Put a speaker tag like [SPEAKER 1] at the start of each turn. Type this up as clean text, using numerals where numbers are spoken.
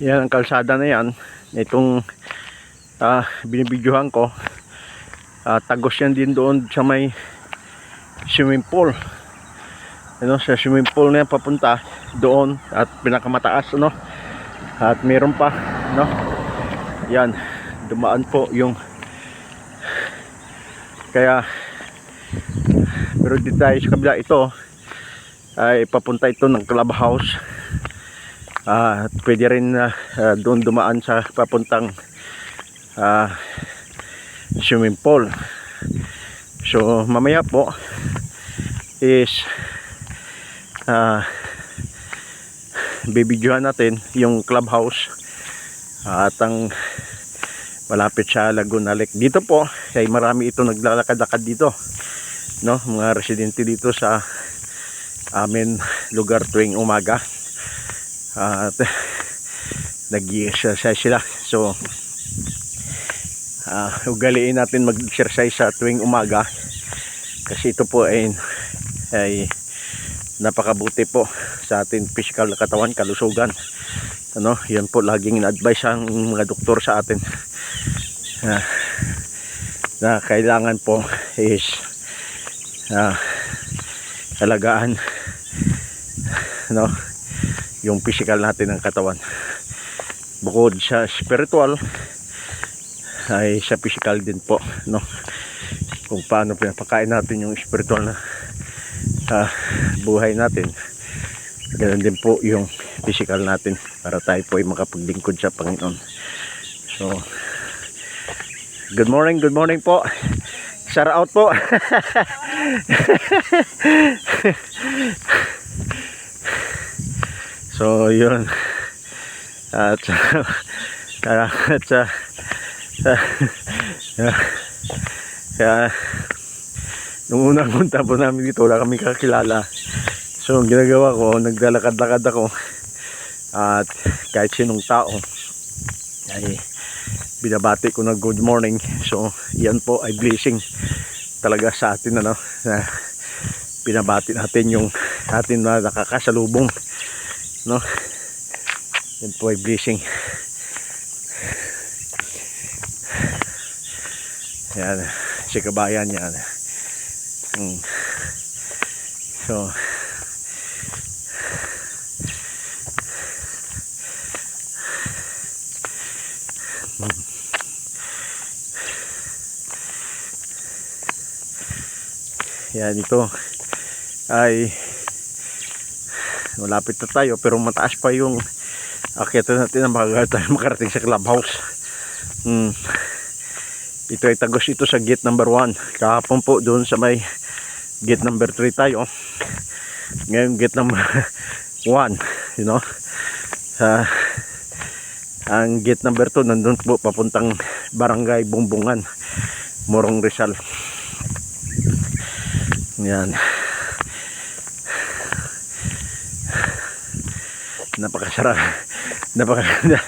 [SPEAKER 1] Yan ang kalsada na yan. Itong binibidyohan ko. Tagos yan din doon sa may swimming pool. Ano, sa swimming pool na yan papunta doon at pinakamataas, ano. At meron pa, no. Yan, dumaan po yung kaya pero dito tayo sa kabila, ito ay papunta ito ng clubhouse. At pwede rin doon dumaan sa papuntang swimming pool. So mamaya po is bibidyohan natin yung clubhouse at ang malapit sa Laguna Lake. Dito po ay marami ito naglalakad-lakad dito, no, mga residente dito sa amin lugar tuwing umaga at nag-i-exercise sila. So ugaliin natin mag-exercise sa tuwing umaga kasi ito po ay napakabuti po sa ating physical na katawan, kalusugan, ano. Yan po laging in-advise ang mga doktor sa atin na kailangan po is alagaan, no, yung physical natin ng katawan. Bukod sa spiritual ay sa physical din po, no, kung paano pinapakain natin yung spiritual na buhay natin, ganoon din po yung physical natin para tayo po ay makapaglingkod sa Panginoon. So good morning po, shout out po. So yun, at nung unang punta po namin dito wala kami kakilala. So ang ginagawa ko, naglalakad-lakad ako at kahit sinong tao ay binabati ko na good morning. So yan po ay blessing talaga sa atin, ano, na binabati natin yung atin na nakakasalubong, no. Yan po ay blessing. Yan si kabayan yan. So yan, ito ay malapit na tayo pero mataas pa yung akyatan natin na makarating sa clubhouse. Ito ay tagos ito sa gate number 1. Kahapon po doon sa may gate number 3 tayo. Ngayon gate number 1, you know. Ang gate number 2 nandun po papuntang Barangay Bumbungan, Morong Rizal. Yan. Napakasarap. Napakaganda.